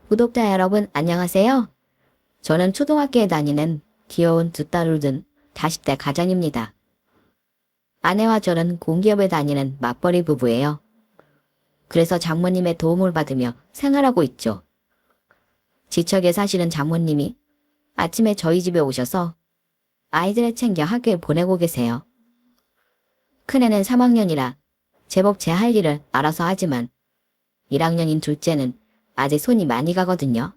구독자 여러분 안녕하세요. 저는 초등학교에 다니는 귀여운 두 딸을 둔 40대 가장입니다. 아내와 저는 공기업에 다니는 맞벌이 부부예요. 그래서 장모님의 도움을 받으며 생활하고 있죠. 지척에 사시는 장모님이 아침에 저희 집에 오셔서 아이들을 챙겨 학교에 보내고 계세요. 큰애는 3학년이라 제법 제 할 일을 알아서 하지만 1학년인 둘째는 아직 손이 많이 가거든요.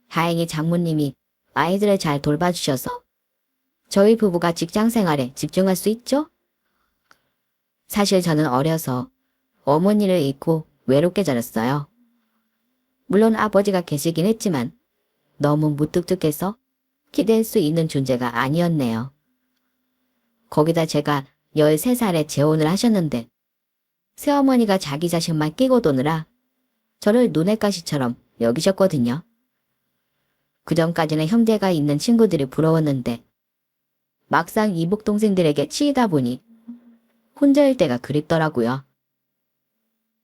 다행히 장모님이 아이들을 잘 돌봐주셔서 저희 부부가 직장 생활에 집중할 수 있죠? 사실 저는 어려서 어머니를 잃고 외롭게 자랐어요. 물론 아버지가 계시긴 했지만 너무 무뚝뚝해서 기댈 수 있는 존재가 아니었네요. 거기다 제가 13살에 재혼을 하셨는데 새어머니가 자기 자식만 끼고 도느라 저를 눈엣 가시처럼 여기셨거든요. 그전까지는 형제가 있는 친구들이 부러웠는데 막상 이복 동생들에게 치이다 보니 혼자일 때가 그립더라고요.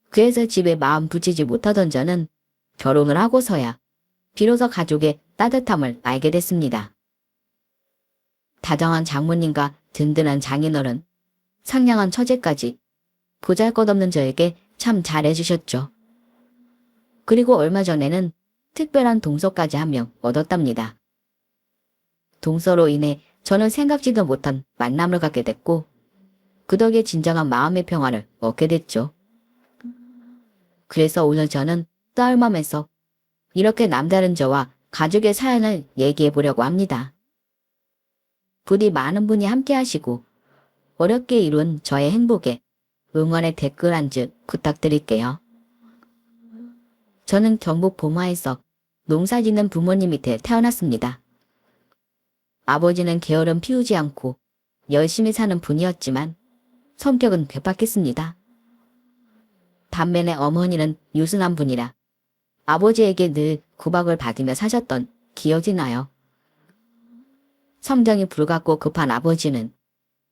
그래서 집에 마음 붙이지 못하던 저는 결혼을 하고서야 비로소 가족의 따뜻함을 알게 됐습니다. 다정한 장모님과 든든한 장인어른, 상냥한 처제까지 보잘것없는 저에게 참 잘해주셨죠. 그리고 얼마 전에는 특별한 동서까지 한 명 얻었답니다. 동서로 인해 저는 생각지도 못한 만남을 갖게 됐고 그 덕에 진정한 마음의 평화를 얻게 됐죠. 그래서 오늘 저는 딸맘에서 이렇게 남다른 저와 가족의 사연을 얘기해 보려고 합니다. 부디 많은 분이 함께 하시고 어렵게 이룬 저의 행복에 응원의 댓글 한 줄 부탁드릴게요. 저는 경북 봉화에서 농사짓는 부모님 밑에 태어났습니다. 아버지는 게으름 피우지 않고 열심히 사는 분이었지만 성격은 괴팍했습니다. 반면에 어머니는 유순한 분이라 아버지에게 늘 구박을 받으며 사셨던 기억이 나요. 성정이 불같고 급한 아버지는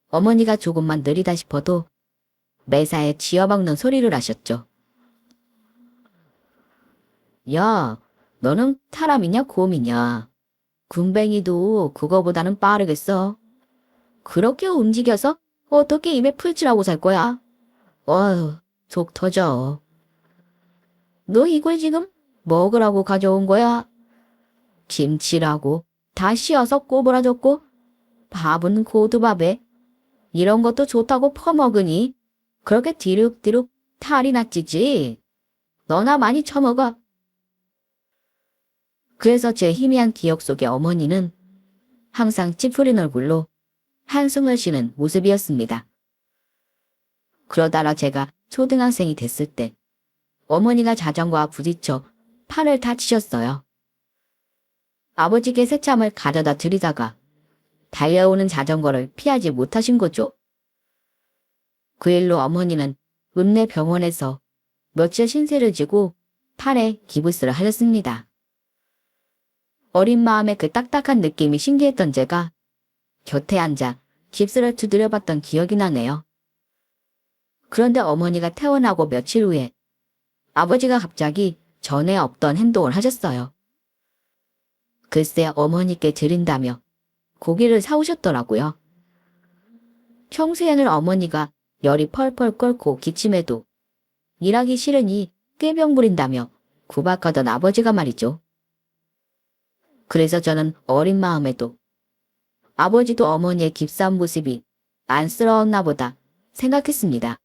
어머니가 조금만 느리다 싶어도 매사에 쥐어박는 소리를 하셨죠. 야, 너는 사람이냐 곰이냐. 군뱅이도 그거보다는 빠르겠어. 그렇게 움직여서 어떻게 입에 풀칠하고 살 거야? 어휴, 속 터져. 너 이걸 지금 먹으라고 가져온 거야? 김치라고 다 씌어서 꼬부라졌고 밥은 고두밥에 이런 것도 좋다고 퍼먹으니 그렇게 디룩디룩 탈이 났지지. 너나 많이 처먹어. 그래서 제 희미한 기억 속의 어머니는 항상 찌푸린 얼굴로 한숨을 쉬는 모습이었습니다. 그러다가 제가 초등학생이 됐을 때 어머니가 자전거와 부딪혀 팔을 다치셨어요. 아버지께 새참을 가져다 드리다가 달려오는 자전거를 피하지 못하신 거죠. 그 일로 어머니는 읍내 병원에서 며칠 신세를 지고 팔에 기부스를 하셨습니다. 어린 마음에 그 딱딱한 느낌이 신기했던 제가 곁에 앉아 깁스를 두드려 봤던 기억이 나네요. 그런데 어머니가 퇴원하고 며칠 후에 아버지가 갑자기 전에 없던 행동을 하셨어요. 글쎄 어머니께 드린다며 고기를 사오셨더라고요. 평소에는 어머니가 열이 펄펄 끓고 기침해도 일하기 싫으니 꾀병 부린다며 구박하던 아버지가 말이죠. 그래서 저는 어린 마음에도 아버지도 어머니의 깁스한 모습이 안쓰러웠나 보다 생각했습니다.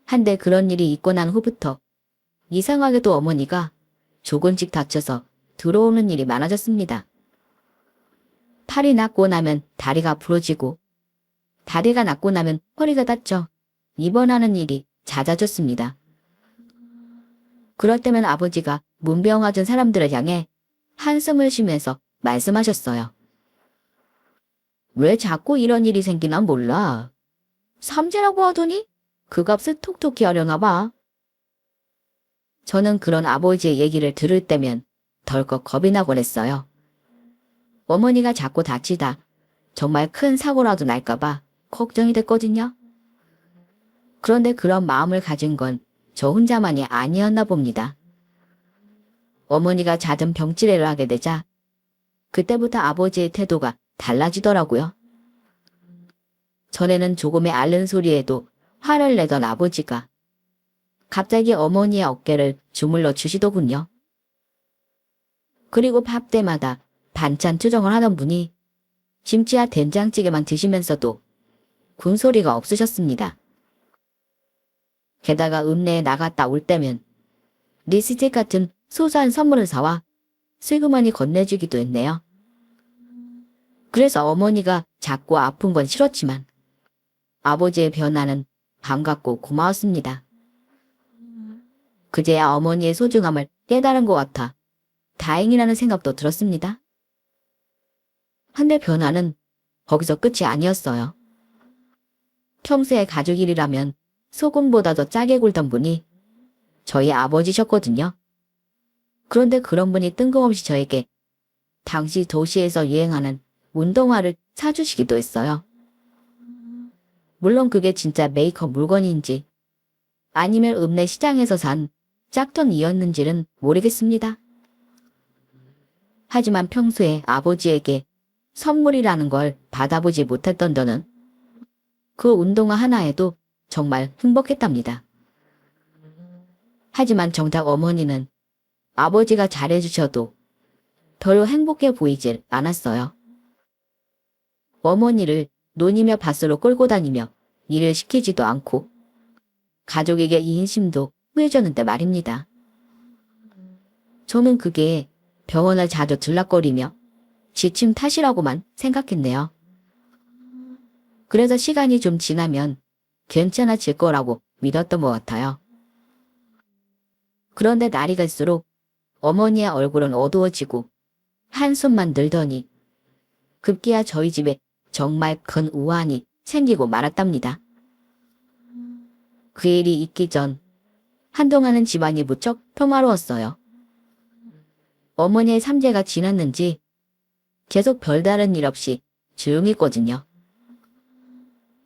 한데 그런 일이 있고 난 후부터 이상하게도 어머니가 조금씩 다쳐서 들어오는 일이 많아졌습니다. 팔이 낫고 나면 다리가 부러지고 다리가 낫고 나면 허리가 다쳐 입원하는 일이 잦아졌습니다. 그럴 때면 아버지가 문병하던 사람들을 향해 한숨을 쉬면서 말씀하셨어요. 왜 자꾸 이런 일이 생기나 몰라. 삼재라고 하더니 그 값을 톡톡히 하려나 봐. 저는 그런 아버지의 얘기를 들을 때면 덜컥 겁이 나곤 했어요. 어머니가 자꾸 다치다 정말 큰 사고라도 날까봐 걱정이 됐거든요. 그런데 그런 마음을 가진 건 저 혼자만이 아니었나 봅니다. 어머니가 잦은 병치레를 하게 되자 그때부터 아버지의 태도가 달라지더라고요. 전에는 조금의 앓는 소리에도 화를 내던 아버지가 갑자기 어머니의 어깨를 주물러 주시더군요. 그리고 밥 때마다 반찬 투정을 하던 분이 김치와 된장찌개만 드시면서도 군소리가 없으셨습니다. 게다가 읍내에 나갔다 올 때면 립스틱 같은 소소한 선물을 사와 슬그머니 건네주기도 했네요. 그래서 어머니가 작고 아픈 건 싫었지만 아버지의 변화는 반갑고 고마웠습니다. 그제야 어머니의 소중함을 깨달은 것 같아 다행이라는 생각도 들었습니다. 한데 변화는 거기서 끝이 아니었어요. 평소에 가족 일이라면 소금보다 더 짜게 굴던 분이 저희 아버지셨거든요. 그런데 그런 분이 뜬금없이 저에게 당시 도시에서 유행하는 운동화를 사주시기도 했어요. 물론 그게 진짜 메이크업 물건인지 아니면 읍내 시장에서 산 짝퉁이었는지는 모르겠습니다. 하지만 평소에 아버지에게 선물이라는 걸 받아보지 못했던 저는 그 운동화 하나에도 정말 행복했답니다. 하지만 정작 어머니는 아버지가 잘해주셔도 별로 행복해 보이질 않았어요. 어머니를 논이며 밭으로 끌고 다니며 일을 시키지도 않고 가족에게 인심도 후해줬는데 말입니다. 저는 그게 병원을 자주 들락거리며 지침 탓이라고만 생각했네요. 그래서 시간이 좀 지나면 괜찮아질 거라고 믿었던 것 같아요. 그런데 날이 갈수록 어머니의 얼굴은 어두워지고 한숨만 들더니 급기야 저희 집에 정말 큰 우환이 생기고 말았답니다. 그 일이 있기 전 한동안은 집안이 무척 평화로웠어요. 어머니의 삼재가 지났는지 계속 별다른 일 없이 조용했거든요.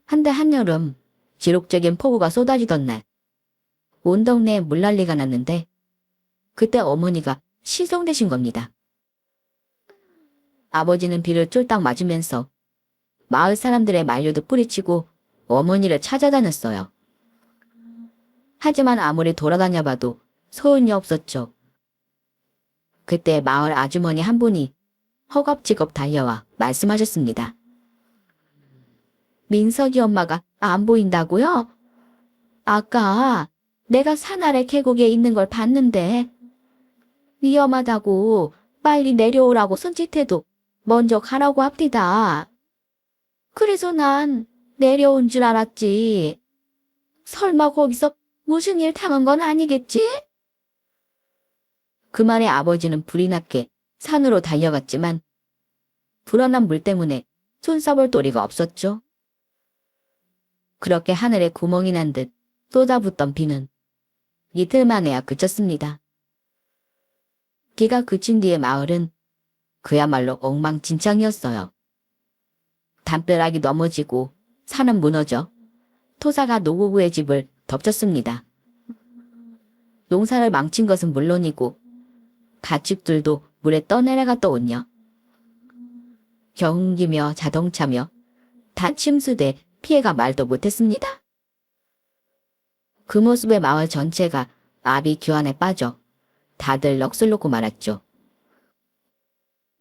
한데 한여름 기록적인 폭우가 쏟아지던 날 온 동네에 물난리가 났는데 그때 어머니가 실종되신 겁니다. 아버지는 비를 쫄딱 맞으면서 마을 사람들의 만류도 뿌리치고 어머니를 찾아다녔어요. 하지만 아무리 돌아다녀봐도 소용이 없었죠. 그때 마을 아주머니 한 분이 허겁지겁 달려와 말씀하셨습니다. 민석이 엄마가 안 보인다고요? 아까 내가 산 아래 계곡에 있는 걸 봤는데 위험하다고 빨리 내려오라고 손짓해도 먼저 가라고 합디다. 그래서 난 내려온 줄 알았지. 설마 거기서 무슨 일 당한 건 아니겠지? 그 말에 아버지는 불이 났게 산으로 달려갔지만 불어난 물 때문에 손써볼 도리가 없었죠. 그렇게 하늘에 구멍이 난 듯 쏟아붓던 비는 이틀 만에야 그쳤습니다. 비가 그친 뒤의 마을은 그야말로 엉망진창이었어요. 담벼락이 넘어지고 산은 무너져 토사가 노부부의 집을 덮쳤습니다. 농사를 망친 것은 물론이고 가축들도 물에 떠내려갔더군요. 경운기며 자동차며 다 침수돼 피해가 말도 못했습니다. 그 모습에 마을 전체가 아비 규환에 빠져 다들 넋을 놓고 말았죠.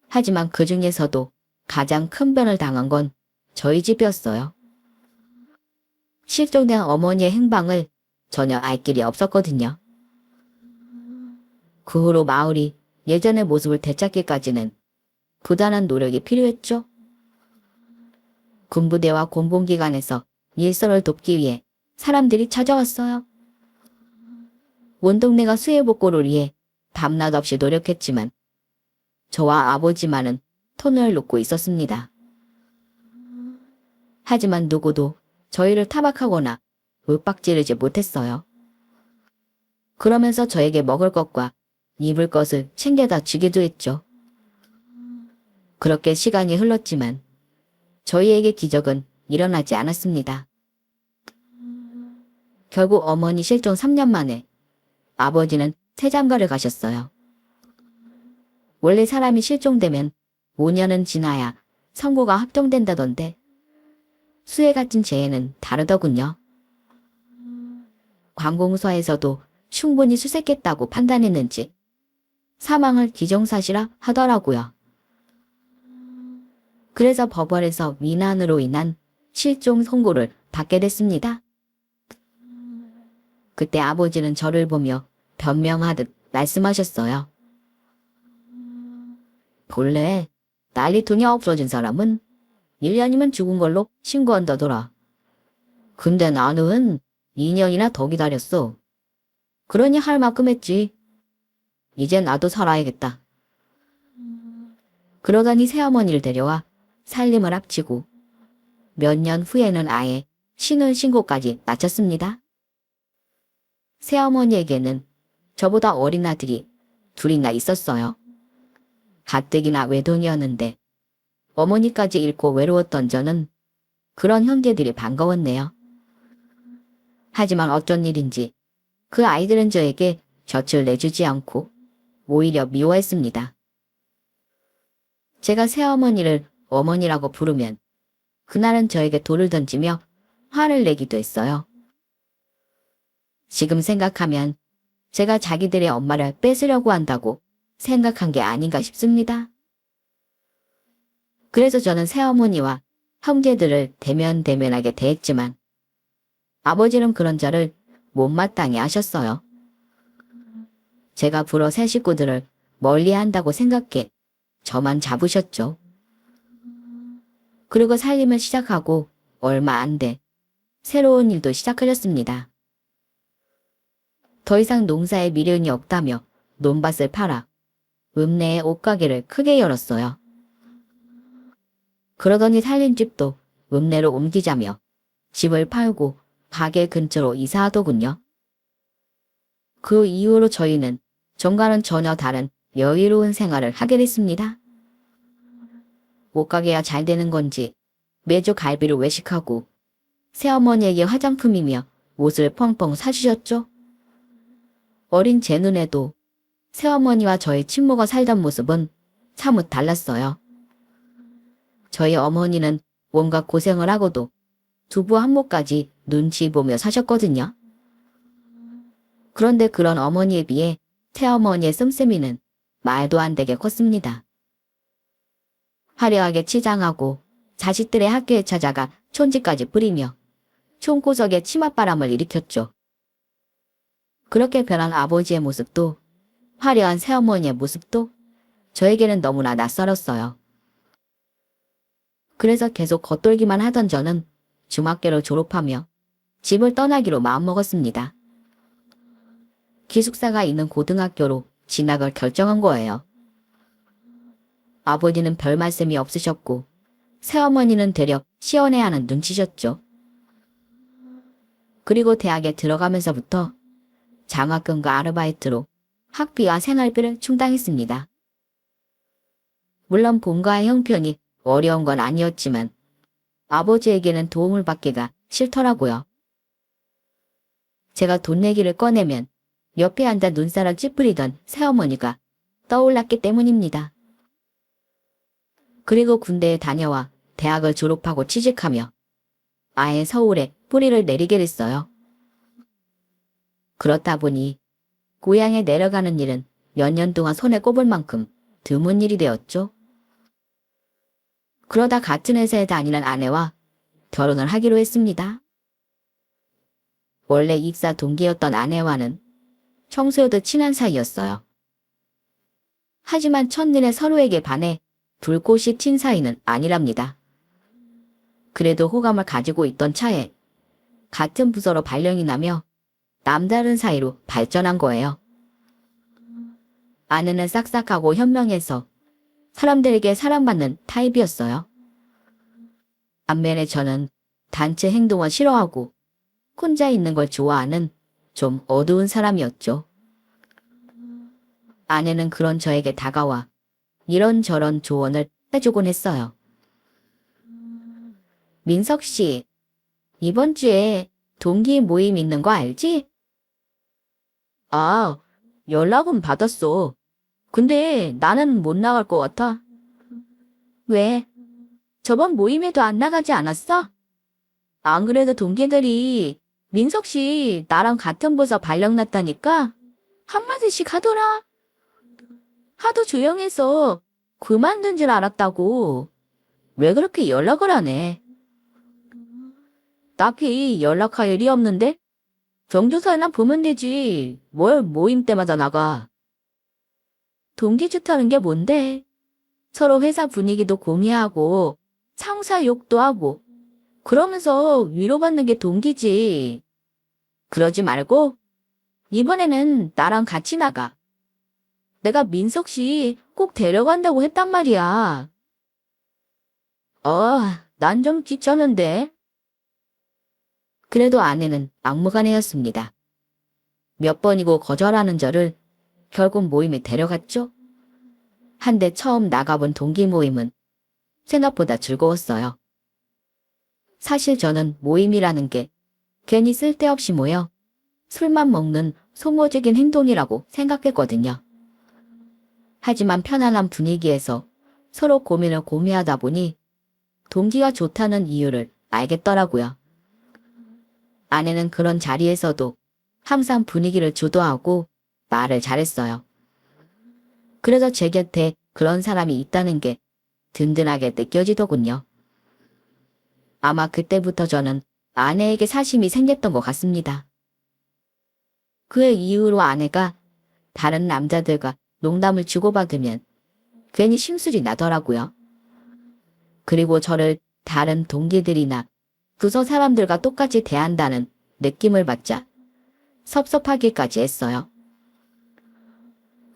하지만 그 중에서도 가장 큰 변을 당한 건 저희 집이었어요. 실종된 어머니의 행방을 전혀 알 길이 없었거든요. 그 후로 마을이 예전의 모습을 되찾기까지는 부단한 노력이 필요했죠. 군부대와 공공기관에서 일선을 돕기 위해 사람들이 찾아왔어요. 온 동네가 수해복구를 위해 밤낮 없이 노력했지만 저와 아버지만은 톤을 놓고 있었습니다. 하지만 누구도 저희를 타박하거나 윽박지르지 못했어요. 그러면서 저에게 먹을 것과 입을 것을 챙겨다 주기도 했죠. 그렇게 시간이 흘렀지만 저희에게 기적은 일어나지 않았습니다. 결국 어머니 실종 3년 만에 아버지는 세장가를 가셨어요. 원래 사람이 실종되면 5년은 지나야 선고가 확정된다던데 수해 같은 재해는 다르더군요. 관공서에서도 충분히 수색했다고 판단했는지 사망을 기정사실화 하더라고요. 그래서 법원에서 위난으로 인한 실종 선고를 받게 됐습니다. 그때 아버지는 저를 보며 변명하듯 말씀하셨어요. 본래 난리통이 없어진 사람은 1년이면 죽은 걸로 신고한다더라. 근데 나는 2년이나 더 기다렸어. 그러니 할 만큼 했지. 이제 나도 살아야겠다. 그러더니 새어머니를 데려와 살림을 합치고 몇 년 후에는 아예 신혼 신고까지 마쳤습니다. 새어머니에게는 저보다 어린 아들이 둘이나 있었어요. 가뜩이나 외동이었는데 어머니까지 잃고 외로웠던 저는 그런 형제들이 반가웠네요. 하지만 어쩐 일인지 그 아이들은 저에게 볕을 내주지 않고 오히려 미워했습니다. 제가 새어머니를 어머니라고 부르면 그날은 저에게 돌을 던지며 화를 내기도 했어요. 지금 생각하면 제가 자기들의 엄마를 뺏으려고 한다고 생각한 게 아닌가 싶습니다. 그래서 저는 새어머니와 형제들을 대면대면하게 대했지만 아버지는 그런 저를 못마땅해 하셨어요. 제가 불어 새 식구들을 멀리한다고 생각해 저만 잡으셨죠. 그리고 살림을 시작하고 얼마 안 돼 새로운 일도 시작하셨습니다. 더 이상 농사에 미련이 없다며 논밭을 팔아 읍내에 옷가게를 크게 열었어요. 그러더니 살림집도 읍내로 옮기자며 집을 팔고 가게 근처로 이사하더군요. 그 이후로 저희는 전과는 전혀 다른 여유로운 생활을 하게 됐습니다. 옷가게야 잘 되는 건지 매주 갈비를 외식하고 새어머니에게 화장품이며 옷을 펑펑 사주셨죠. 어린 제 눈에도 새어머니와 저의 친모가 살던 모습은 사뭇 달랐어요. 저희 어머니는 온갖 고생을 하고도 두부 한 모까지 눈치 보며 사셨거든요. 그런데 그런 어머니에 비해 새어머니의 씀씀이는 말도 안 되게 컸습니다. 화려하게 치장하고 자식들의 학교에 찾아가 촌지까지 뿌리며 총구석에 치맛바람을 일으켰죠. 그렇게 변한 아버지의 모습도 화려한 새어머니의 모습도 저에게는 너무나 낯설었어요. 그래서 계속 겉돌기만 하던 저는 중학교를 졸업하며 집을 떠나기로 마음먹었습니다. 기숙사가 있는 고등학교로 진학을 결정한 거예요. 아버지는 별 말씀이 없으셨고 새어머니는 되려 시원해하는 눈치셨죠. 그리고 대학에 들어가면서부터 장학금과 아르바이트로 학비와 생활비를 충당했습니다. 물론 본가의 형편이 어려운 건 아니었지만 아버지에게는 도움을 받기가 싫더라고요. 제가 돈 내기를 꺼내면 옆에 앉아 눈사람 찌푸리던 새어머니가 떠올랐기 때문입니다. 그리고 군대에 다녀와 대학을 졸업하고 취직하며 아예 서울에 뿌리를 내리게 됐어요. 그렇다 보니 고향에 내려가는 일은 몇 년 동안 손에 꼽을 만큼 드문 일이 되었죠. 그러다 같은 회사에 다니는 아내와 결혼을 하기로 했습니다. 원래 입사 동기였던 아내와는 평소에도 친한 사이였어요. 하지만 첫눈에 서로에게 반해 불꽃이 튄 사이는 아니랍니다. 그래도 호감을 가지고 있던 차에 같은 부서로 발령이 나며 남다른 사이로 발전한 거예요. 아내는 싹싹하고 현명해서 사람들에게 사랑받는 타입이었어요. 반면에 저는 단체 행동을 싫어하고 혼자 있는 걸 좋아하는 좀 어두운 사람이었죠. 아내는 그런 저에게 다가와 이런저런 조언을 해주곤 했어요. 민석 씨, 이번 주에 동기 모임 있는 거 알지? 아, 연락은 받았어. 근데 나는 못 나갈 것 같아. 왜? 저번 모임에도 안 나가지 않았어? 안 그래도 동기들이 민석 씨 나랑 같은 부서 발령 났다니까 한마디씩 하더라. 하도 조용해서 그만둔 줄 알았다고. 왜 그렇게 연락을 안 해? 딱히 연락할 일이 없는데? 경조사나 보면 되지. 뭘 모임 때마다 나가. 동기 좋다는 게 뭔데? 서로 회사 분위기도 공유하고 상사 욕도 하고 그러면서 위로받는 게 동기지. 그러지 말고 이번에는 나랑 같이 나가. 내가 민석 씨 꼭 데려간다고 했단 말이야. 난 좀 귀찮은데. 그래도 아내는 막무가내였습니다. 몇 번이고 거절하는 저를 결국 모임에 데려갔죠. 한데 처음 나가본 동기 모임은 생각보다 즐거웠어요. 사실 저는 모임이라는 게 괜히 쓸데없이 모여 술만 먹는 소모적인 행동이라고 생각했거든요. 하지만 편안한 분위기에서 서로 고민을 공유하다 보니 동기가 좋다는 이유를 알겠더라고요. 아내는 그런 자리에서도 항상 분위기를 주도하고 말을 잘했어요. 그래서 제 곁에 그런 사람이 있다는 게 든든하게 느껴지더군요. 아마 그때부터 저는 아내에게 사심이 생겼던 것 같습니다. 그 이후로 아내가 다른 남자들과 농담을 주고받으면 괜히 심술이 나더라고요. 그리고 저를 다른 동기들이나 부서 사람들과 똑같이 대한다는 느낌을 받자 섭섭하기까지 했어요.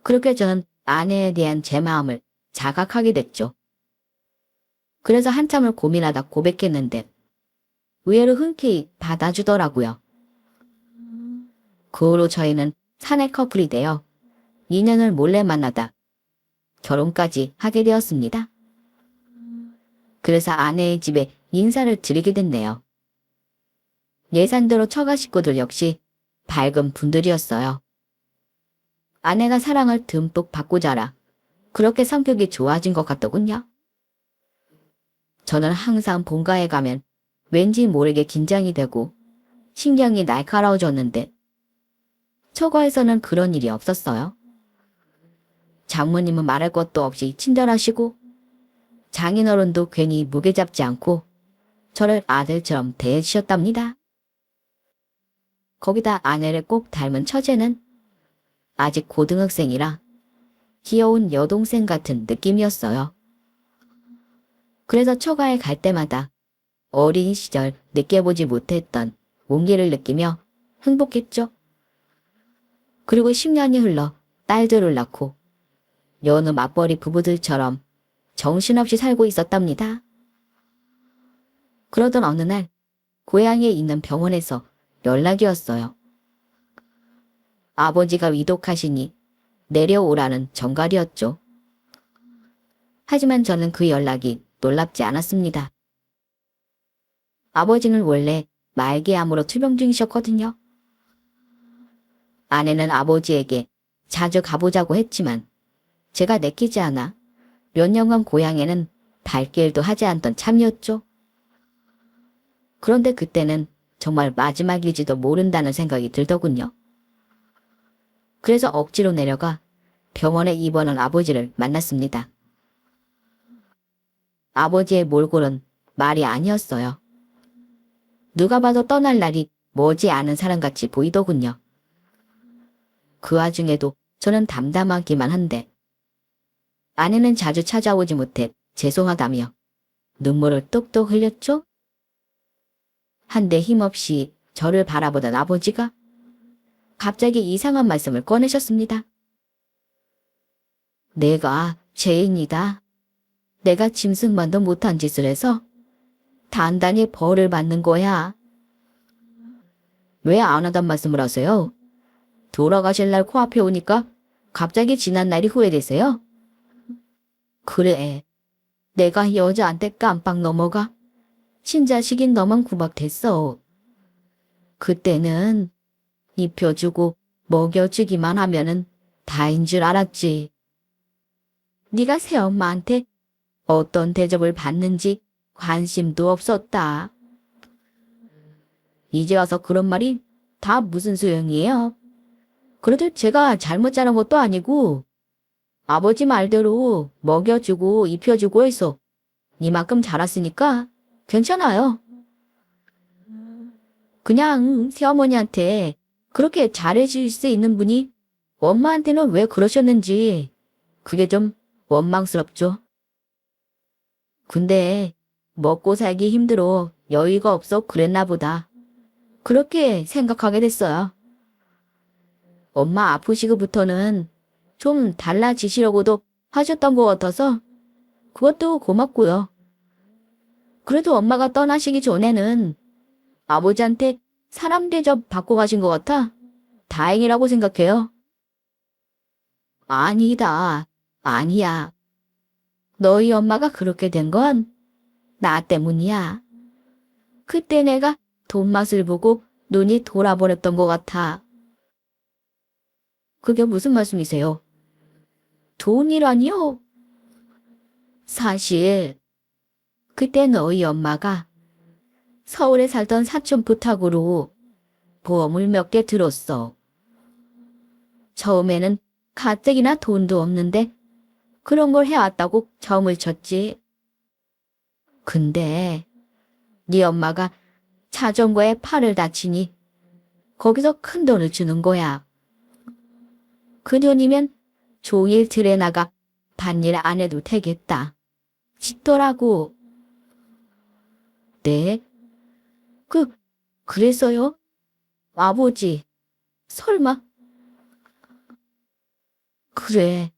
그렇게 저는 아내에 대한 제 마음을 자각하게 됐죠. 그래서 한참을 고민하다 고백했는데 의외로 흔쾌히 받아주더라고요. 그 후로 저희는 사내 커플이 되어 2년을 몰래 만나다 결혼까지 하게 되었습니다. 그래서 아내의 집에 인사를 드리게 됐네요. 예산대로 처가 식구들 역시 밝은 분들이었어요. 아내가 사랑을 듬뿍 받고 자라 그렇게 성격이 좋아진 것 같더군요. 저는 항상 본가에 가면 왠지 모르게 긴장이 되고 신경이 날카로워졌는데 처가에서는 그런 일이 없었어요. 장모님은 말할 것도 없이 친절하시고 장인어른도 괜히 무게 잡지 않고 저를 아들처럼 대해주셨답니다. 거기다 아내를 꼭 닮은 처제는 아직 고등학생이라 귀여운 여동생 같은 느낌이었어요. 그래서 처가에 갈 때마다 어린 시절 느껴보지 못했던 온기를 느끼며 행복했죠. 그리고 10년이 흘러 딸들을 낳고 여느 맞벌이 부부들처럼 정신없이 살고 있었답니다. 그러던 어느 날 고향에 있는 병원에서 연락이 왔어요. 아버지가 위독하시니 내려오라는 전갈이었죠. 하지만 저는 그 연락이 놀랍지 않았습니다. 아버지는 원래 말기암으로 투병 중이셨거든요. 아내는 아버지에게 자주 가보자고 했지만 제가 내키지 않아 몇 년간 고향에는 발길도 하지 않던 참이었죠. 그런데 그때는 정말 마지막일지도 모른다는 생각이 들더군요. 그래서 억지로 내려가 병원에 입원한 아버지를 만났습니다. 아버지의 몰골은 말이 아니었어요. 누가 봐도 떠날 날이 머지 않은 사람같이 보이더군요. 그 와중에도 저는 담담하기만 한데 아내는 자주 찾아오지 못해 죄송하다며 눈물을 뚝뚝 흘렸죠. 한데 힘없이 저를 바라보던 아버지가 갑자기 이상한 말씀을 꺼내셨습니다. 내가 죄인이다. 내가 짐승만도 못한 짓을 해서 단단히 벌을 받는 거야. 왜 안 하단 말씀을 하세요? 돌아가실 날 코앞에 오니까 갑자기 지난 날이 후회되세요? 그래. 내가 여자한테 깜빡 넘어가. 친자식인 너만 구박됐어. 그때는 입혀주고 먹여주기만 하면은 다인 줄 알았지. 네가 새엄마한테 어떤 대접을 받는지 관심도 없었다. 이제 와서 그런 말이 다 무슨 소용이에요? 그래도 제가 잘못 자란 것도 아니고 아버지 말대로 먹여주고 입혀주고 해서 이만큼 자랐으니까 괜찮아요. 그냥 새어머니한테 그렇게 잘해줄 수 있는 분이 엄마한테는 왜 그러셨는지 그게 좀 원망스럽죠. 근데 먹고 살기 힘들어 여유가 없어 그랬나 보다. 그렇게 생각하게 됐어요. 엄마 아프시고부터는 좀 달라지시려고도 하셨던 것 같아서 그것도 고맙고요. 그래도 엄마가 떠나시기 전에는 아버지한테 사람 대접 받고 가신 것 같아 다행이라고 생각해요. 아니다. 아니야. 너희 엄마가 그렇게 된 건 나 때문이야. 그때 내가 돈맛을 보고 눈이 돌아버렸던 것 같아. 그게 무슨 말씀이세요? 돈이라니요? 사실 그때 너희 엄마가 서울에 살던 사촌 부탁으로 보험을 몇 개 들었어. 처음에는 가뜩이나 돈도 없는데 그런 걸 해왔다고 점을 쳤지. 근데 네 엄마가 자전거에 팔을 다치니 거기서 큰 돈을 주는 거야. 그 돈이면 종일 들에 나가 밭일 안 해도 되겠다. 싶더라고. 네? 그랬어요? 아버지, 설마? 그래,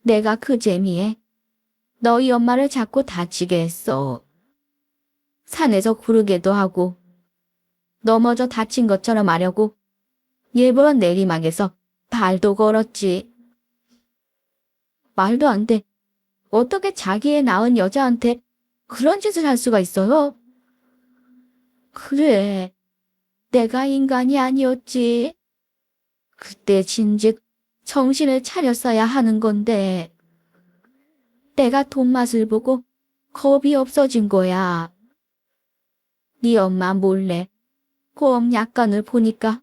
내가 그 재미에 너희 엄마를 자꾸 다치게 했어. 산에서 구르게도 하고 넘어져 다친 것처럼 하려고 일부러 내리막에서 발도 걸었지. 말도 안 돼. 어떻게 자기의 낳은 여자한테 그런 짓을 할 수가 있어요? 그래, 내가 인간이 아니었지. 그때 진즉 정신을 차렸어야 하는 건데 내가 돈맛을 보고 겁이 없어진 거야. 네 엄마 몰래 보험 약관을 보니까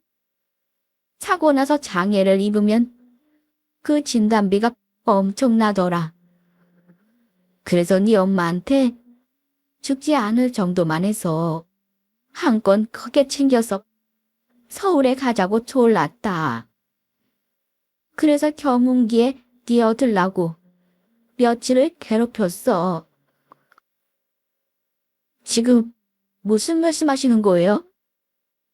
사고 나서 장애를 입으면 그 진단비가 엄청나더라. 그래서 네 엄마한테 죽지 않을 정도만 해서 한 건 크게 챙겨서 서울에 가자고 졸랐다. 그래서 경운기에 뛰어들라고 며칠을 괴롭혔어. 지금 무슨 말씀하시는 거예요?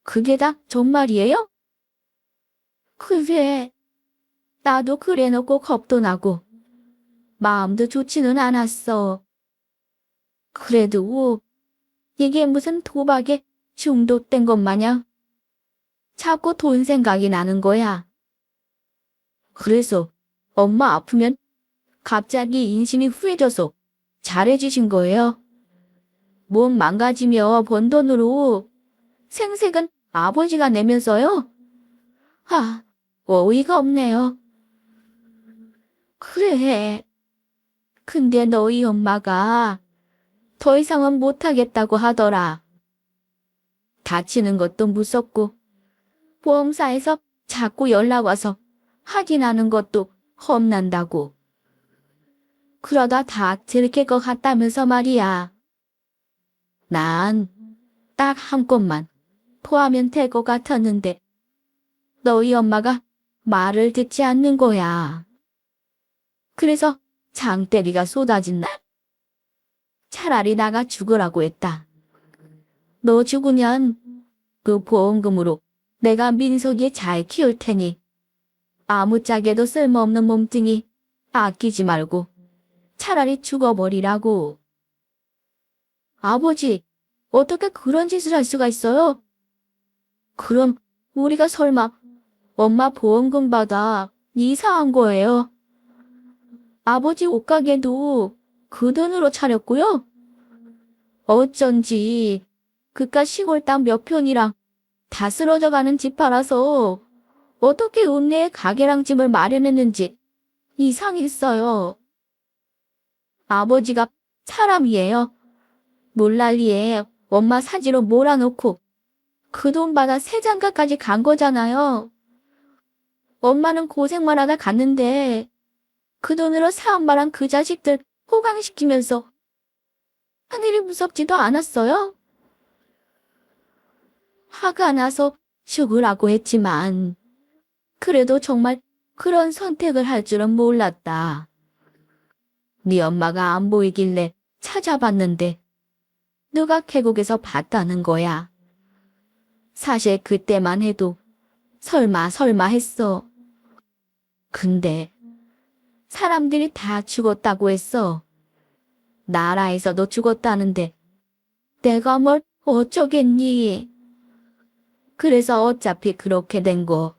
그게 다 정말이에요? 그래, 나도 그래 놓고 겁도 나고 마음도 좋지는 않았어. 그래도 이게 무슨 도박에 중독된 것 마냥 자꾸 돈 생각이 나는 거야. 그래서 엄마 아프면 갑자기 인심이 후해져서 잘해주신 거예요. 몸 망가지며 번 돈으로 생색은 아버지가 내면서요. 어이가 없네요. 그래. 근데 너희 엄마가 더 이상은 못하겠다고 하더라. 다치는 것도 무섭고 보험사에서 자꾸 연락 와서 확인하는 것도 겁난다고. 그러다 다 들킬 것 같다면서 말이야. 난 딱 한 건만 포하면 될 것 같았는데 너희 엄마가 말을 듣지 않는 거야. 그래서 장대리가 쏟아진 날 차라리 나가 죽으라고 했다. 너 죽으면 그 보험금으로 내가 민석이 잘 키울 테니 아무짝에도 쓸모없는 몸뚱이 아끼지 말고 차라리 죽어버리라고. 아버지, 어떻게 그런 짓을 할 수가 있어요? 그럼 우리가 설마 엄마 보험금 받아 이사한 거예요? 아버지 옷가게도 그 돈으로 차렸고요. 어쩐지 그깟 시골 땅 몇 평이랑 다 쓰러져가는 집 팔아서 어떻게 읍내에 가게랑 집을 마련했는지 이상했어요. 아버지가 사람이에요. 몰랄리에 엄마 사지로 몰아놓고 그 돈 받아 새 장가까지 간 거잖아요. 엄마는 고생만 하다 갔는데 그 돈으로 새엄마랑 그 자식들 호강시키면서 하늘이 무섭지도 않았어요? 화가 나서 죽으라고 했지만 그래도 정말 그런 선택을 할 줄은 몰랐다. 네 엄마가 안 보이길래 찾아봤는데 누가 계곡에서 봤다는 거야. 사실 그때만 해도 설마 했어. 근데 사람들이 다 죽었다고 했어. 나라에서도 죽었다는데 내가 뭘 어쩌겠니? 그래서 어차피 그렇게 된 거.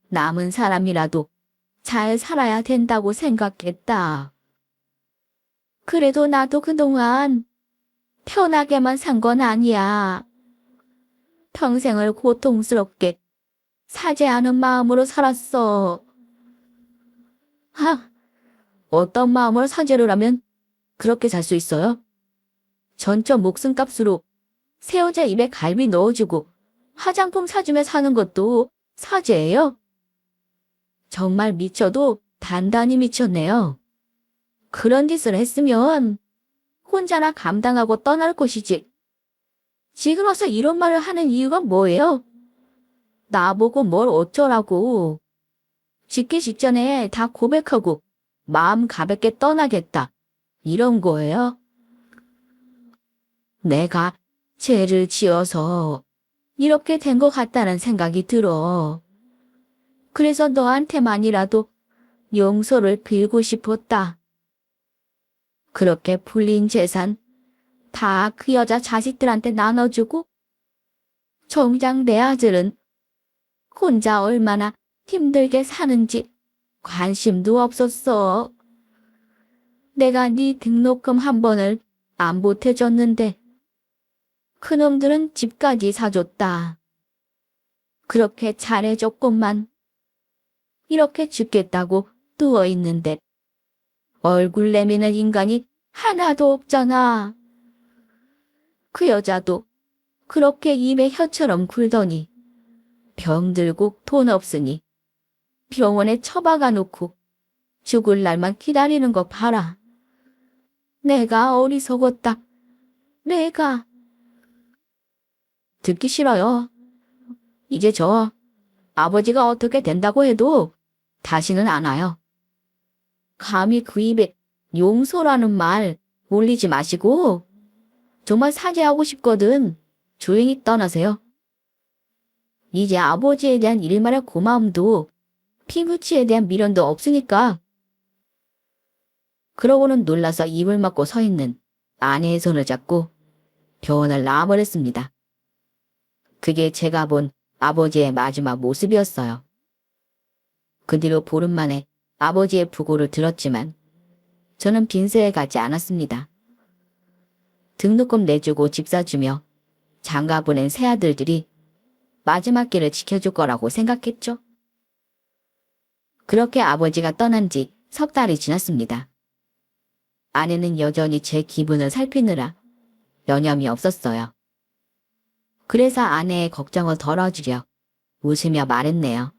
남은 사람이라도 잘 살아야 된다고 생각했다. 그래도 나도 그동안 편하게만 산 건 아니야. 평생을 고통스럽게 사죄하는 마음으로 살았어. 어떤 마음을 사죄를 하면 그렇게 살 수 있어요? 전처 목숨값으로 새우제 입에 갈비 넣어주고 화장품 사주며 사는 것도 사죄예요? 정말 미쳐도 단단히 미쳤네요. 그런 짓을 했으면 혼자나 감당하고 떠날 것이지. 지금 와서 이런 말을 하는 이유가 뭐예요? 나보고 뭘 어쩌라고. 죽기 직전에 다 고백하고 마음 가볍게 떠나겠다. 이런 거예요? 내가 죄를 지어서 이렇게 된 것 같다는 생각이 들어. 그래서 너한테만이라도 용서를 빌고 싶었다. 그렇게 불린 재산 다 그 여자 자식들한테 나눠주고 정작 내 아들은 혼자 얼마나 힘들게 사는지 관심도 없었어. 내가 네 등록금 한 번을 안 보태줬는데 그놈들은 집까지 사줬다. 그렇게 잘해줬건만 이렇게 죽겠다고 누워있는데 얼굴 내미는 인간이 하나도 없잖아. 그 여자도 그렇게 입에 혀처럼 굴더니 병들고 돈 없으니 병원에 처박아 놓고 죽을 날만 기다리는 거 봐라. 내가 어리석었다. 내가. 듣기 싫어요. 이제 저 아버지가 어떻게 된다고 해도 다시는 안 와요. 감히 그 입에 용서라는 말 올리지 마시고 정말 사죄하고 싶거든 조용히 떠나세요. 이제 아버지에 대한 일말의 고마움도 피부치에 대한 미련도 없으니까. 그러고는 놀라서 입을 막고 서 있는 아내의 손을 잡고 병원을 나와버렸습니다. 그게 제가 본 아버지의 마지막 모습이었어요. 그 뒤로 보름 만에 아버지의 부고를 들었지만 저는 빈세에 가지 않았습니다. 등록금 내주고 집 사주며 장가 보낸 새아들들이 마지막 길을 지켜줄 거라고 생각했죠. 그렇게 아버지가 떠난 지 석 달이 지났습니다. 아내는 여전히 제 기분을 살피느라 여념이 없었어요. 그래서 아내의 걱정을 덜어주려 웃으며 말했네요.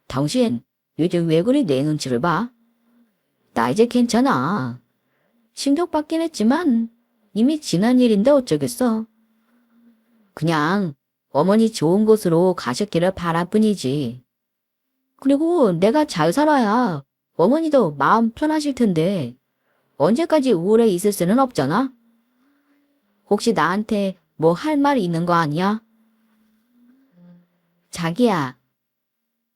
당신 요즘 왜 그리 내 눈치를 봐? 나 이제 괜찮아. 충격받긴 했지만 이미 지난 일인데 어쩌겠어. 그냥 어머니 좋은 곳으로 가셨기를 바랄 뿐이지. 그리고 내가 잘 살아야 어머니도 마음 편하실 텐데 언제까지 우울해 있을 수는 없잖아. 혹시 나한테 뭐 할 말 있는 거 아니야? 자기야.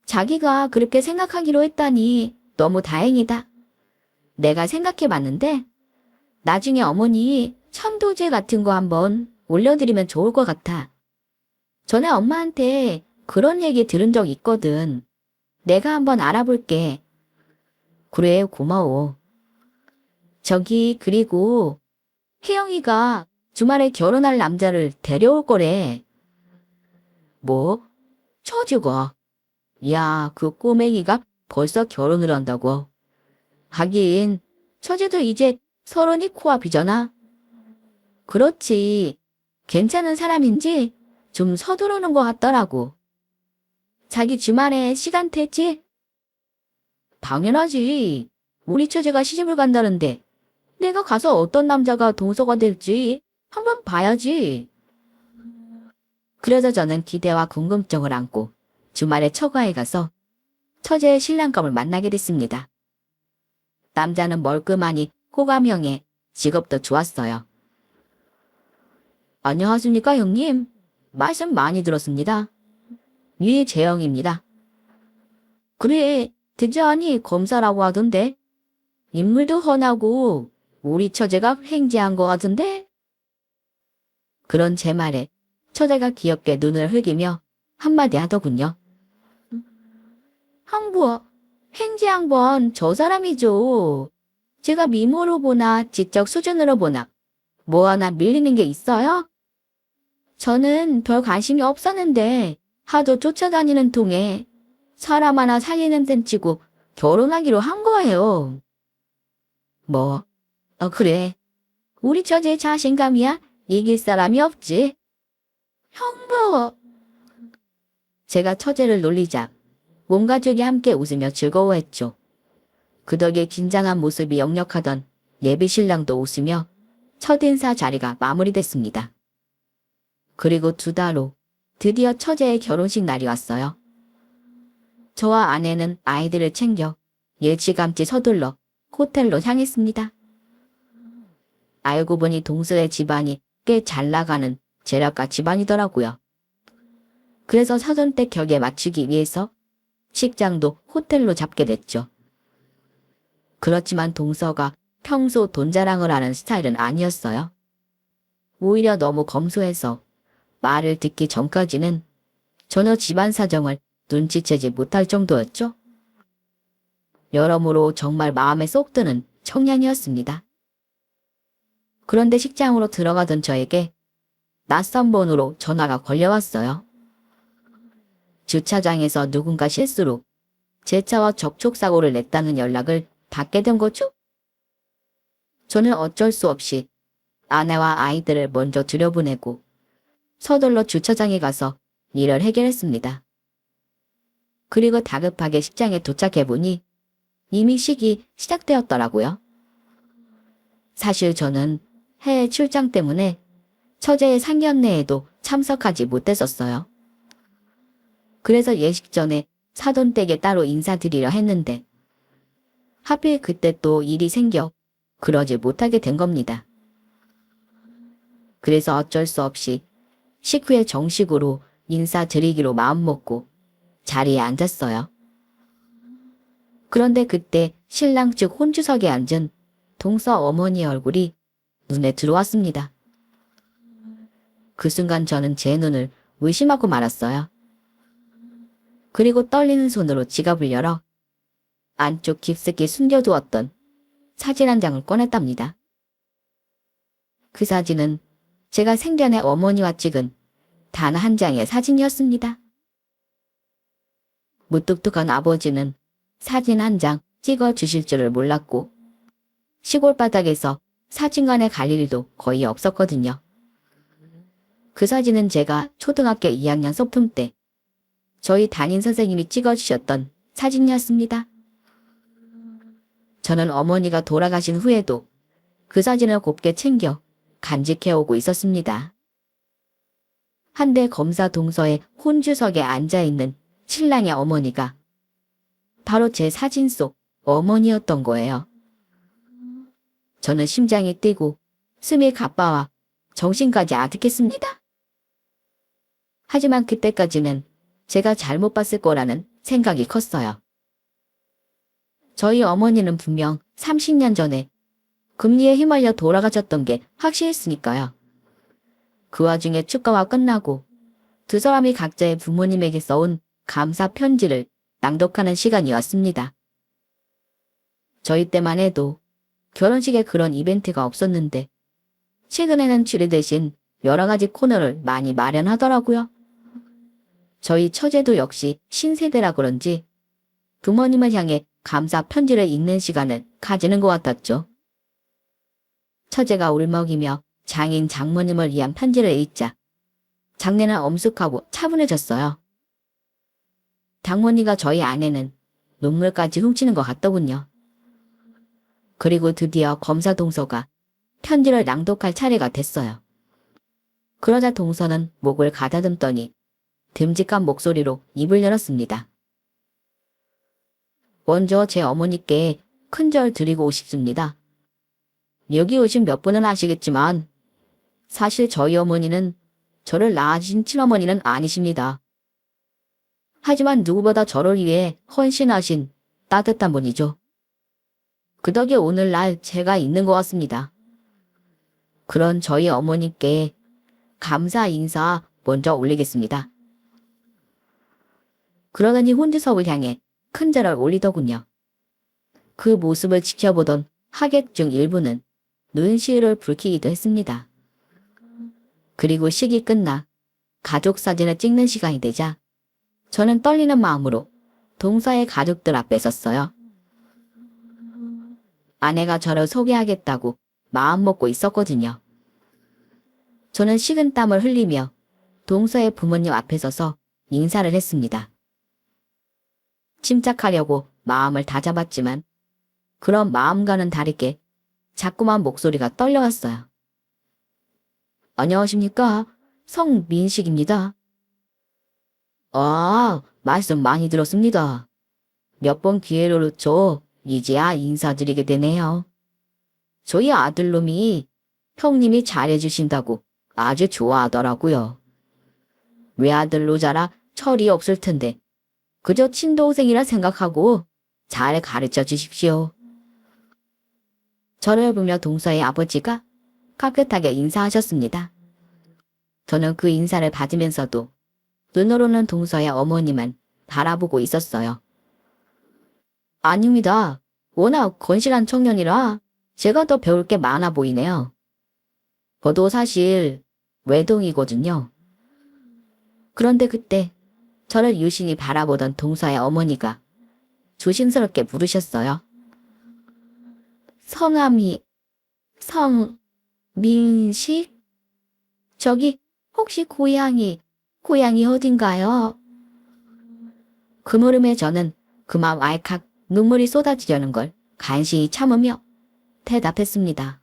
자기가 그렇게 생각하기로 했다니 너무 다행이다. 내가 생각해봤는데 나중에 어머니 천도제 같은 거 한번 올려드리면 좋을 것 같아. 전에 엄마한테 그런 얘기 들은 적 있거든. 내가 한번 알아볼게. 그래, 고마워. 저기 그리고 혜영이가 주말에 결혼할 남자를 데려올 거래. 뭐? 처지고. 야, 그 꼬맹이가 벌써 결혼을 한다고. 하긴, 처제도 이제 서른이 코앞이잖아. 그렇지. 괜찮은 사람인지 좀 서두르는 것 같더라고. 자기 주말에 시간 됐지? 당연하지. 우리 처제가 시집을 간다는데 내가 가서 어떤 남자가 동서가 될지 한번 봐야지. 그래서 저는 기대와 궁금증을 안고 주말에 처가에 가서 처제의 신랑감을 만나게 됐습니다. 남자는 멀끔하니 호감형에 직업도 좋았어요. 안녕하십니까 형님. 말씀 많이 들었습니다. 유재영입니다. 그래, 듣자하니 검사라고 하던데. 인물도 훤하고 우리 처제가 횡재한 것 같은데? 그런 제 말에 처제가 귀엽게 눈을 흘기며 한마디 하더군요. 형부, 횡재한 건 저 사람이죠. 제가 미모로 보나 지적 수준으로 보나 뭐 하나 밀리는 게 있어요? 저는 별 관심이 없었는데 하도 쫓아다니는 통에 사람 하나 살리는 셈치고 결혼하기로 한 거예요. 뭐, 그래. 우리 처제의 자신감이야 이길 사람이 없지. 형부. 제가 처제를 놀리자 온 가족이 함께 웃으며 즐거워했죠. 그 덕에 긴장한 모습이 역력하던 예비 신랑도 웃으며 첫인사 자리가 마무리됐습니다. 그리고 2달 후 드디어 처제의 결혼식 날이 왔어요. 저와 아내는 아이들을 챙겨 일찌감치 서둘러 호텔로 향했습니다. 알고 보니 동서의 집안이 꽤 잘 나가는 제락가 집안이더라고요. 그래서 사돈댁 격에 맞추기 위해서 식장도 호텔로 잡게 됐죠. 그렇지만 동서가 평소 돈 자랑을 하는 스타일은 아니었어요. 오히려 너무 검소해서 말을 듣기 전까지는 전혀 집안 사정을 눈치채지 못할 정도였죠. 여러모로 정말 마음에 쏙 드는 청년이었습니다. 그런데 식장으로 들어가던 저에게 낯선 번호로 전화가 걸려왔어요. 주차장에서 누군가 실수로 제 차와 접촉사고를 냈다는 연락을 받게 된 거죠. 저는 어쩔 수 없이 아내와 아이들을 먼저 들여보내고 서둘러 주차장에 가서 일을 해결했습니다. 그리고 다급하게 식장에 도착해보니 이미 식이 시작되었더라고요. 사실 저는 해외 출장 때문에 처제의 상견례에도 참석하지 못했었어요. 그래서 예식 전에 사돈댁에 따로 인사드리려 했는데 하필 그때 또 일이 생겨 그러지 못하게 된 겁니다. 그래서 어쩔 수 없이 식후에 정식으로 인사드리기로 마음먹고 자리에 앉았어요. 그런데 그때 신랑 측 혼주석에 앉은 동서 어머니의 얼굴이 눈에 들어왔습니다. 그 순간 저는 제 눈을 의심하고 말았어요. 그리고 떨리는 손으로 지갑을 열어 안쪽 깊숙이 숨겨두었던 사진 한 장을 꺼냈답니다. 그 사진은 제가 생전에 어머니와 찍은 단 한 장의 사진이었습니다. 무뚝뚝한 아버지는 사진 한 장 찍어 주실 줄을 몰랐고 시골 바닥에서 사진관에 갈 일도 거의 없었거든요. 그 사진은 제가 초등학교 2학년 소풍 때 저희 담임 선생님이 찍어주셨던 사진이었습니다. 저는 어머니가 돌아가신 후에도 그 사진을 곱게 챙겨 간직해오고 있었습니다. 한때 검사 동서의 혼주석에 앉아있는 신랑의 어머니가 바로 제 사진 속 어머니였던 거예요. 저는 심장이 뛰고 숨이 가빠와 정신까지 아득했습니다. 하지만 그때까지는 제가 잘못 봤을 거라는 생각이 컸어요. 저희 어머니는 분명 30년 전에 금리에 휘말려 돌아가셨던 게 확실했으니까요. 그 와중에 축가가 끝나고 두 사람이 각자의 부모님에게 써온 감사 편지를 낭독하는 시간이 왔습니다. 저희 때만 해도 결혼식에 그런 이벤트가 없었는데 최근에는 주례 대신 여러 가지 코너를 많이 마련하더라고요. 저희 처제도 역시 신세대라 그런지 부모님을 향해 감사 편지를 읽는 시간을 가지는 것 같았죠. 처제가 울먹이며 장인 장모님을 위한 편지를 읽자 장내는 엄숙하고 차분해졌어요. 장모니가 저희 아내는 눈물까지 훔치는 것 같더군요. 그리고 드디어 검사 동서가 편지를 낭독할 차례가 됐어요. 그러자 동서는 목을 가다듬더니 듬직한 목소리로 입을 열었습니다. 먼저 제 어머니께 큰절 드리고 싶습니다. 여기 오신 몇 분은 아시겠지만 사실 저희 어머니는 저를 낳으신 친어머니는 아니십니다. 하지만 누구보다 저를 위해 헌신하신 따뜻한 분이죠. 그 덕에 오늘날 제가 있는 것 같습니다. 그런 저희 어머니께 감사 인사 먼저 올리겠습니다. 그러더니 혼주석을 향해 큰절을 올리더군요. 그 모습을 지켜보던 하객 중 일부는 눈시울을 붉히기도 했습니다. 그리고 식이 끝나 가족 사진을 찍는 시간이 되자 저는 떨리는 마음으로 동서의 가족들 앞에 섰어요. 아내가 저를 소개하겠다고 마음먹고 있었거든요. 저는 식은땀을 흘리며 동서의 부모님 앞에 서서 인사를 했습니다. 침착하려고 마음을 다잡았지만 그런 마음과는 다르게 자꾸만 목소리가 떨려왔어요. 안녕하십니까? 성민식입니다. 아, 말씀 많이 들었습니다. 몇 번 기회를 놓쳐 이제야 인사드리게 되네요. 저희 아들놈이 형님이 잘해주신다고 아주 좋아하더라고요. 외아들로 자라 철이 없을 텐데 그저 친동생이라 생각하고 잘 가르쳐 주십시오. 저를 보며 동서의 아버지가 깍듯하게 인사하셨습니다. 저는 그 인사를 받으면서도 눈으로는 동서의 어머니만 바라보고 있었어요. 아닙니다. 워낙 건실한 청년이라 제가 더 배울 게 많아 보이네요. 저도 사실 외동이거든요. 그런데 그때 저를 유심히 바라보던 동서의 어머니가 조심스럽게 물으셨어요. 성함이 성민식? 저기 혹시 고향이 어딘가요? 그 물음에 저는 그만 왈칵 눈물이 쏟아지려는 걸 간신히 참으며 대답했습니다.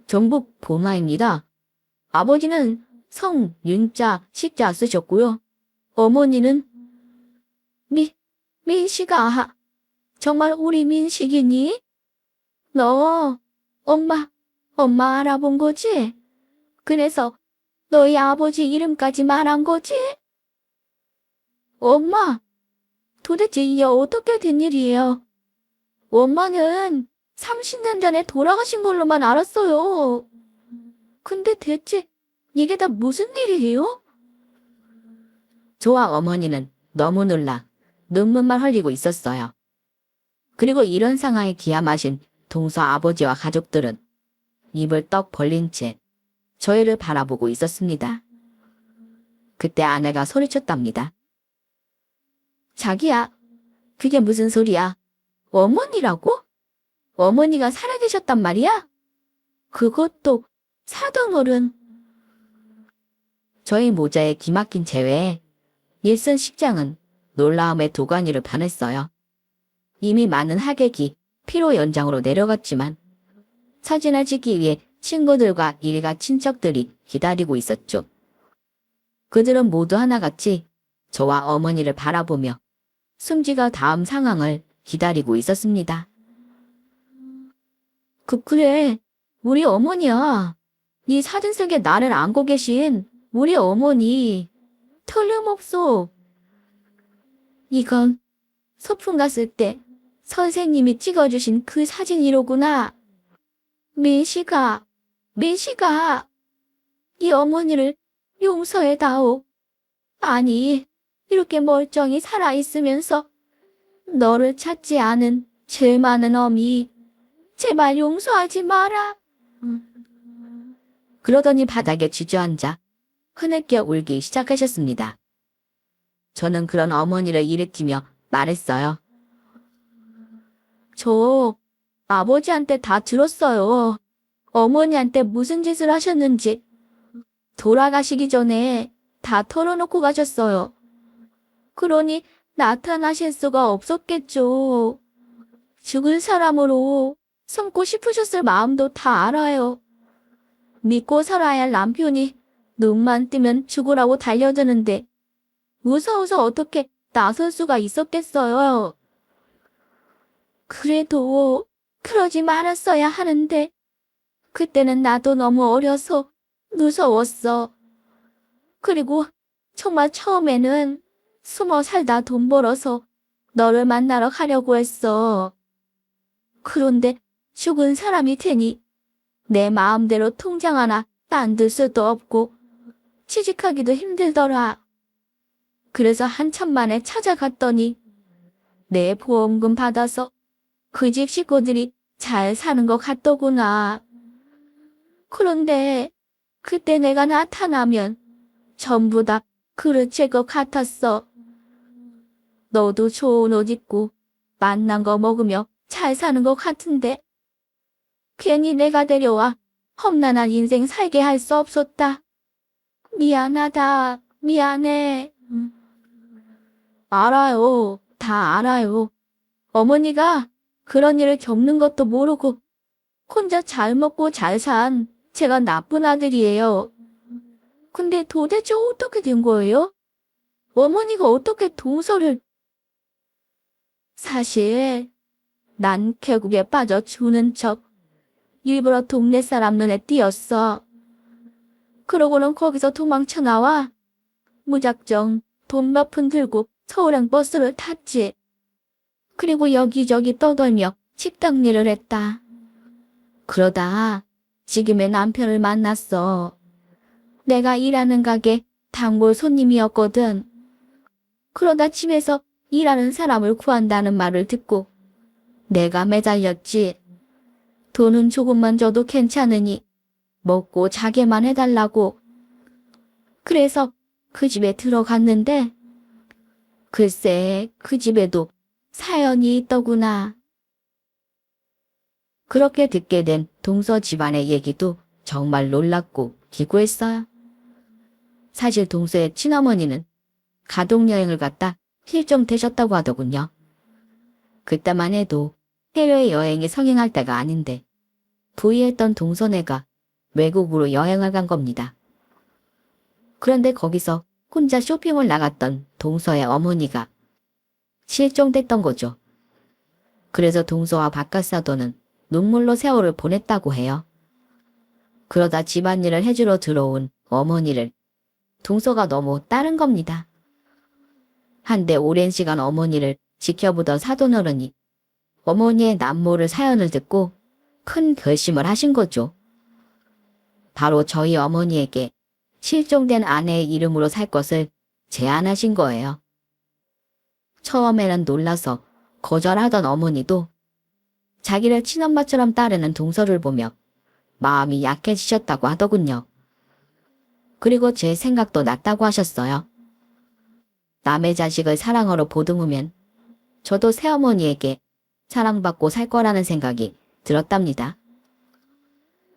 전북 보마입니다. 아버지는 성윤자 식자 쓰셨고요. 어머니는 민식아. 정말 우리 민식이니? 너 엄마 알아본 거지? 그래서 너희 아버지 이름까지 말한 거지? 엄마, 도대체 이게 어떻게 된 일이에요? 엄마는 30년 전에 돌아가신 걸로만 알았어요. 근데 대체 이게 다 무슨 일이에요? 저와 어머니는 너무 놀라 눈물만 흘리고 있었어요. 그리고 이런 상황에 기함하신 동서 아버지와 가족들은 입을 떡 벌린 채 저희를 바라보고 있었습니다. 그때 아내가 소리쳤답니다. 자기야, 그게 무슨 소리야? 어머니라고? 어머니가 살아계셨단 말이야? 그것도 사돈어른. 저희 모자에 기막힌 제외에 일선 식장은 놀라움에 도가니를 반했어요. 이미 많은 하객이 피로 연장으로 내려갔지만 사진을 찍기 위해 친구들과 일가 친척들이 기다리고 있었죠. 그들은 모두 하나같이 저와 어머니를 바라보며 숨지가 다음 상황을 기다리고 있었습니다. 그래, 우리 어머니야. 네 사진 속에 나를 안고 계신 우리 어머니. 틀림없어. 이건 소풍 갔을 때 선생님이 찍어주신 그 사진이로구나. 민식아, 이 어머니를 용서해다오. 아니, 이렇게 멀쩡히 살아있으면서 너를 찾지 않은 죄 많은 어미, 제발 용서하지 마라. 그러더니 바닥에 주저앉아 흐느껴 울기 시작하셨습니다. 저는 그런 어머니를 일으키며 말했어요. 저 아버지한테 다 들었어요. 어머니한테 무슨 짓을 하셨는지 돌아가시기 전에 다 털어놓고 가셨어요. 그러니 나타나실 수가 없었겠죠. 죽을 사람으로 숨고 싶으셨을 마음도 다 알아요. 믿고 살아야 할 남편이 눈만 뜨면 죽으라고 달려드는데 무서워서 어떻게 나설 수가 있었겠어요. 그래도 그러지 말았어야 하는데 그때는 나도 너무 어려서 무서웠어. 그리고 정말 처음에는 숨어 살다 돈 벌어서 너를 만나러 가려고 했어. 그런데 죽은 사람이 되니 내 마음대로 통장 하나 만들 수도 없고 취직하기도 힘들더라. 그래서 한참 만에 찾아갔더니 내 보험금 받아서 그 집 식구들이 잘 사는 것 같더구나. 그런데 그때 내가 나타나면 전부 다 그르칠 것 같았어. 너도 좋은 옷 입고 맛난 거 먹으며 잘 사는 것 같은데 괜히 내가 데려와 험난한 인생 살게 할 수 없었다. 미안하다. 미안해. 알아요. 다 알아요. 어머니가 그런 일을 겪는 것도 모르고 혼자 잘 먹고 잘 산 제가 나쁜 아들이에요. 근데 도대체 어떻게 된 거예요? 어머니가 어떻게 동서를... 사실 난 계곡에 빠져 죽는 척 일부러 동네 사람 눈에 띄었어. 그러고는 거기서 도망쳐 나와 무작정 돈 몇 푼 들고 서울행 버스를 탔지. 그리고 여기저기 떠돌며 식당 일을 했다. 그러다 지금의 남편을 만났어. 내가 일하는 가게 단골 손님이었거든. 그러다 집에서 일하는 사람을 구한다는 말을 듣고 내가 매달렸지. 돈은 조금만 줘도 괜찮으니 먹고 자게만 해달라고. 그래서 그 집에 들어갔는데 글쎄 그 집에도 사연이 있더구나. 그렇게 듣게 된 동서 집안의 얘기도 정말 놀랍고 기구했어요. 사실 동서의 친어머니는 가족여행을 갔다 실종되셨다고 하더군요. 그때만 해도 해외 여행이 성행할 때가 아닌데 부의했던 동서네가 외국으로 여행을 간 겁니다. 그런데 거기서 혼자 쇼핑을 나갔던 동서의 어머니가 실종됐던 거죠. 그래서 동서와 바깥사도는 눈물로 세월을 보냈다고 해요. 그러다 집안일을 해주러 들어온 어머니를 동서가 너무 따른 겁니다. 한데 오랜 시간 어머니를 지켜보던 사돈어른이 어머니의 남모를 사연을 듣고 큰 결심을 하신 거죠. 바로 저희 어머니에게 실종된 아내의 이름으로 살 것을 제안하신 거예요. 처음에는 놀라서 거절하던 어머니도 자기를 친엄마처럼 따르는 동서를 보며 마음이 약해지셨다고 하더군요. 그리고 제 생각도 났다고 하셨어요. 남의 자식을 사랑으로 보듬으면 저도 새어머니에게 사랑받고 살 거라는 생각이 들었답니다.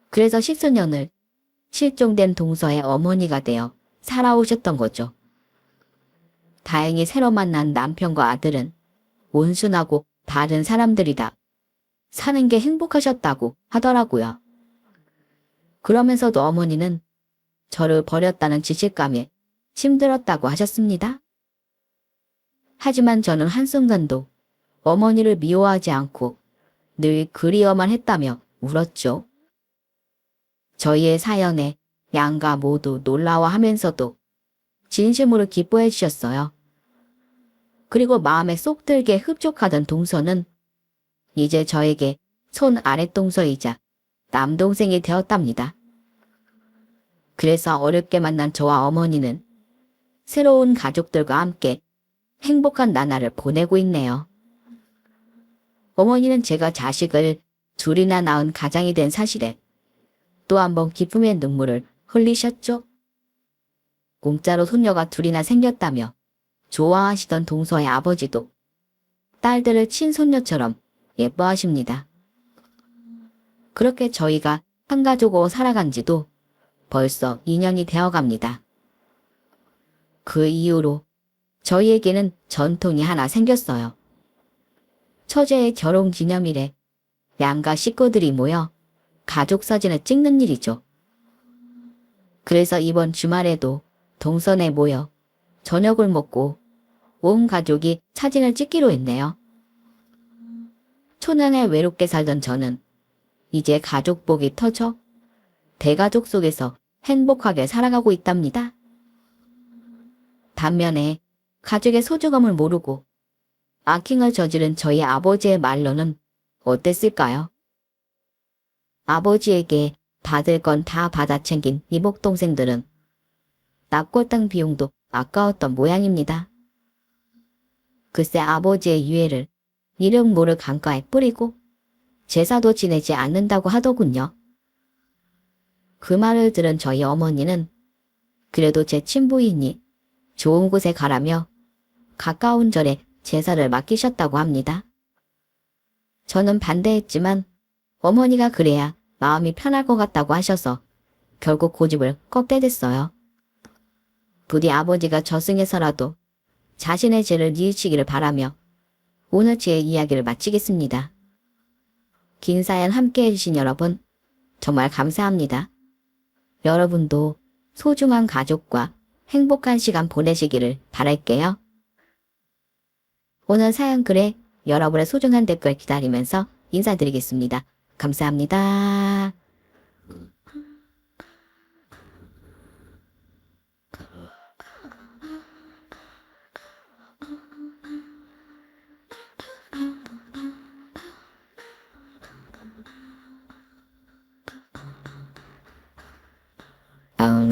그래서 10수년을 실종된 동서의 어머니가 되어 살아오셨던 거죠. 다행히 새로 만난 남편과 아들은 온순하고 바른 사람들이다. 사는 게 행복하셨다고 하더라고요. 그러면서도 어머니는 저를 버렸다는 지식감에 힘들었다고 하셨습니다. 하지만 저는 한순간도 어머니를 미워하지 않고 늘 그리워만 했다며 울었죠. 저희의 사연에 양가 모두 놀라워하면서도 진심으로 기뻐해 주셨어요. 그리고 마음에 쏙 들게 흡족하던 동서는 이제 저에게 손 아랫동서이자 남동생이 되었답니다. 그래서 어렵게 만난 저와 어머니는 새로운 가족들과 함께 행복한 나날을 보내고 있네요. 어머니는 제가 자식을 둘이나 낳은 가장이 된 사실에 또 한 번 기쁨의 눈물을 흘리셨죠. 공짜로 손녀가 둘이나 생겼다며 좋아하시던 동서의 아버지도 딸들을 친손녀처럼 예뻐하십니다. 그렇게 저희가 한 가족으로 살아간 지도 벌써 2년이 되어갑니다. 그 이후로 저희에게는 전통이 하나 생겼어요. 처제의 결혼 기념일에 양가 식구들이 모여 가족 사진을 찍는 일이죠. 그래서 이번 주말에도 동선에 모여 저녁을 먹고 온 가족이 사진을 찍기로 했네요. 초년에 외롭게 살던 저는 이제 가족복이 터져 대가족 속에서 행복하게 살아가고 있답니다. 반면에 가족의 소중함을 모르고 악행을 저지른 저희 아버지의 말로는 어땠을까요? 아버지에게 받을 건 다 받아 챙긴 이복 동생들은 납골당 비용도 아까웠던 모양입니다. 글쎄 아버지의 유해를 이름 모를 강가에 뿌리고 제사도 지내지 않는다고 하더군요. 그 말을 들은 저희 어머니는 그래도 제 친부인이 좋은 곳에 가라며 가까운 절에 제사를 맡기셨다고 합니다. 저는 반대했지만 어머니가 그래야 마음이 편할 것 같다고 하셔서 결국 고집을 꺾게 됐어요. 부디 아버지가 저승에서라도 자신의 죄를 뉘우치기를 바라며 오늘 제 이야기를 마치겠습니다. 긴 사연 함께 해주신 여러분 정말 감사합니다. 여러분도 소중한 가족과 행복한 시간 보내시기를 바랄게요. 오늘 사연 글에 여러분의 소중한 댓글 기다리면서 인사드리겠습니다. 감사합니다. 아,